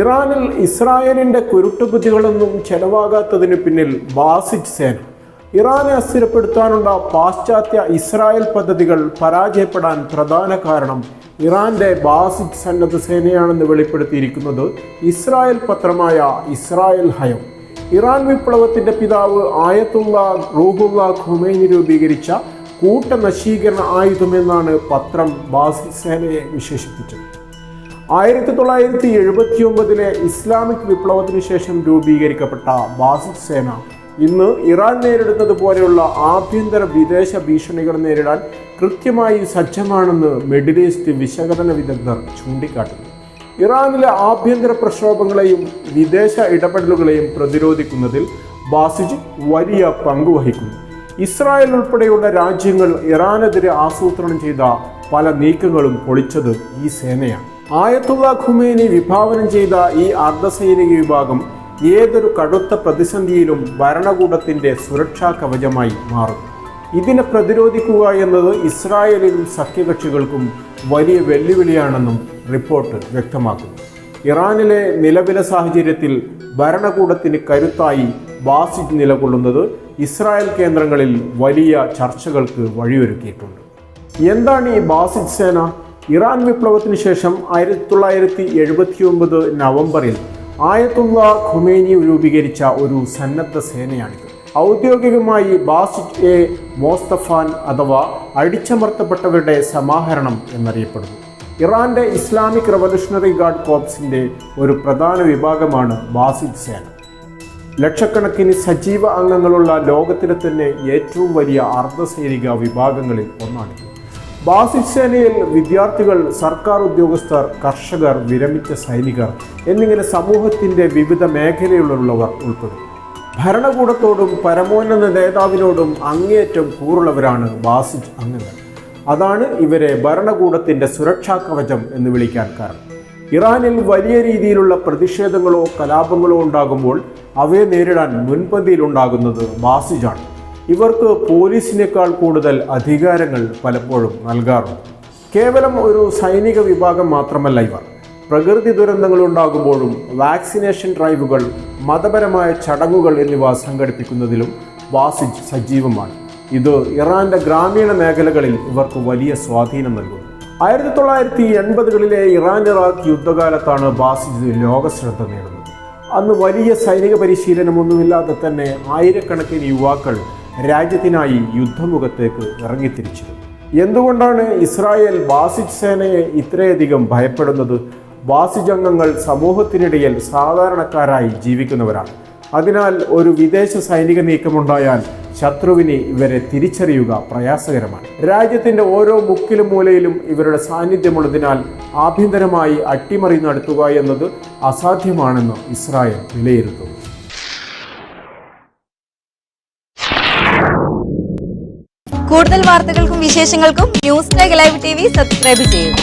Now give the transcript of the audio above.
ഇറാനിൽ ഇസ്രായേലിന്റെ കുരുട്ടുബുദ്ധികളൊന്നും ചെലവാകാത്തതിനു പിന്നിൽ ബാസിജ് സേന. ഇറാനെ അസ്ഥിരപ്പെടുത്താനുള്ള പാശ്ചാത്യ ഇസ്രായേൽ പദ്ധതികൾ പരാജയപ്പെടാൻ പ്രധാന കാരണം ഇറാന്റെ ബാസിജ് സന്നദ്ധ സേനയാണെന്ന് വെളിപ്പെടുത്തിയിരിക്കുന്നത് ഇസ്രായേൽ പത്രമായ ഇസ്രായേൽ ഹയം. ഇറാൻ വിപ്ലവത്തിന്റെ പിതാവ് ആയത്തുള്ള റൂഹുള്ള ഖുമൈനി രൂപീകരിച്ച കൂട്ടനശീകരണ ആയുധമെന്നാണ് പത്രം ബാസിജ് സേനയെ വിശേഷിപ്പിച്ചത്. 1979 ഇസ്ലാമിക് വിപ്ലവത്തിന് ശേഷം രൂപീകരിക്കപ്പെട്ട ബാസിജ് സേന ഇന്ന് ഇറാൻ നേരിടുന്നത് പോലെയുള്ള ആഭ്യന്തര വിദേശ ഭീഷണികൾ നേരിടാൻ കൃത്യമായി സജ്ജമാണെന്ന് മിഡിൽ ഈസ്റ്റ് വിശകലന വിദഗ്ധർ ചൂണ്ടിക്കാട്ടുന്നു. ഇറാനിലെ ആഭ്യന്തര പ്രക്ഷോഭങ്ങളെയും വിദേശ ഇടപെടലുകളെയും പ്രതിരോധിക്കുന്നതിൽ ബാസിജ് വലിയ പങ്കുവഹിക്കുന്നു. ഇസ്രായേൽ ഉൾപ്പെടെയുള്ള രാജ്യങ്ങൾ ഇറാനെതിരെ ആസൂത്രണം ചെയ്ത പല നീക്കങ്ങളും പൊളിച്ചത് ഈ സേനയാണ്. ആയത്തുള്ള ഖുമൈനി വിഭാവനം ചെയ്ത ഈ അർദ്ധസൈനിക വിഭാഗം ഏതൊരു കടുത്ത പ്രതിസന്ധിയിലും ഭരണകൂടത്തിന്റെ സുരക്ഷാ കവചമായി മാറും. ഇതിനെ പ്രതിരോധിക്കുക എന്നത് ഇസ്രായേലിനും സഖ്യകക്ഷികൾക്കും വലിയ വെല്ലുവിളിയാണെന്നും റിപ്പോർട്ട് വ്യക്തമാക്കുന്നു. ഇറാനിലെ നിലവിലെ സാഹചര്യത്തിൽ ഭരണകൂടത്തിന് കരുത്തായി ബാസിജ് നിലകൊള്ളുന്നത് ഇസ്രായേൽ കേന്ദ്രങ്ങളിൽ വലിയ ചർച്ചകൾക്ക് വഴിയൊരുക്കിയിട്ടുണ്ട്. എന്താണ് ഈ ബാസിജ് സേന? ഇറാൻ വിപ്ലവത്തിന് ശേഷം 1979 നവംബറിൽ ആയത്തുള്ള ഖുമൈനി രൂപീകരിച്ച ഒരു സന്നദ്ധ സേനയാണിത്. ഔദ്യോഗികമായി ബാസിജ് എ മോസ്തഫാൻ അഥവാ അടിച്ചമർത്തപ്പെട്ടവരുടെ സമാഹരണം എന്നറിയപ്പെടുന്നു. ഇറാന്റെ ഇസ്ലാമിക് റവല്യൂഷണറി ഗാർഡ് കോർപ്സിന്റെ ഒരു പ്രധാന വിഭാഗമാണ് ബാസിജ് സേന. ലക്ഷക്കണക്കിന് സജീവ അംഗങ്ങളുള്ള ലോകത്തിലെ തന്നെ ഏറ്റവും വലിയ അർദ്ധസൈനിക വിഭാഗങ്ങളിൽ ഒന്നാണിത്. ബാസിജ് സേനയിൽ വിദ്യാർത്ഥികൾ, സർക്കാർ ഉദ്യോഗസ്ഥർ, കർഷകർ, വിരമിച്ച സൈനികർ എന്നിങ്ങനെ സമൂഹത്തിൻ്റെ വിവിധ മേഖലയിലുള്ളവർ ഉൾപ്പെടും. ഭരണകൂടത്തോടും പരമോന്നത നേതാവിനോടും അങ്ങേയറ്റം കൂറുള്ളവരാണ് ബാസിജ് അംഗങ്ങൾ. അതാണ് ഇവരെ ഭരണകൂടത്തിൻ്റെ സുരക്ഷാ കവചം എന്ന് വിളിക്കാൻ കാരണം. ഇറാനിൽ വലിയ രീതിയിലുള്ള പ്രതിഷേധങ്ങളോ കലാപങ്ങളോ ഉണ്ടാകുമ്പോൾ അവയെ നേരിടാൻ മുൻപന്തിയിലുണ്ടാകുന്നത് ബാസിജാണ്. ഇവർക്ക് പോലീസിനേക്കാൾ കൂടുതൽ അധികാരങ്ങൾ പലപ്പോഴും നൽകാറുണ്ട്. കേവലം ഒരു സൈനിക വിഭാഗം മാത്രമല്ല ഇവർ. പ്രകൃതി ദുരന്തങ്ങൾ ഉണ്ടാകുമ്പോഴും വാക്സിനേഷൻ ഡ്രൈവുകൾ, മതപരമായ ചടങ്ങുകൾ എന്നിവ സംഘടിപ്പിക്കുന്നതിലും ബാസിജ് സജീവമാണ്. ഇത് ഇറാന്റെ ഗ്രാമീണ മേഖലകളിൽ ഇവർക്ക് വലിയ സ്വാധീനം നൽകുന്നു. 1980കളിലെ ഇറാൻ-ഇറാഖ് യുദ്ധകാലത്താണ് ബാസിജ് ലോകശ്രദ്ധ നേടുന്നത്. അന്ന് വലിയ സൈനിക പരിശീലനമൊന്നുമില്ലാതെ തന്നെ ആയിരക്കണക്കിന് യുവാക്കൾ രാജ്യത്തിനായി യുദ്ധമുഖത്തേക്ക് ഇറങ്ങിത്തിരിച്ചിരുന്നു. എന്തുകൊണ്ടാണ് ഇസ്രായേൽ ബാസിജ് സേനയെ ഇത്രയധികം ഭയപ്പെടുന്നത്? ബാസിജ് അംഗങ്ങൾ സമൂഹത്തിനിടയിൽ സാധാരണക്കാരായി ജീവിക്കുന്നവരാണ്. അതിനാൽ ഒരു വിദേശ സൈനിക നീക്കമുണ്ടായാൽ ശത്രുവിന് ഇവരെ തിരിച്ചറിയുക പ്രയാസകരമാണ്. രാജ്യത്തിൻ്റെ ഓരോ മുക്കിലും മൂലയിലും ഇവരുടെ സാന്നിധ്യമുള്ളതിനാൽ ആഭ്യന്തരമായി അട്ടിമറി നടത്തുക എന്നത് അസാധ്യമാണെന്ന് ഇസ്രായേൽ വിലയിരുത്തുന്നു. കൂടുതൽ വാർത്തകൾക്കും വിശേഷങ്ങൾക്കും ന്യൂസ് ടൈഗ് ലൈവ് TV സബ്സ്ക്രൈബ് ചെയ്യുക.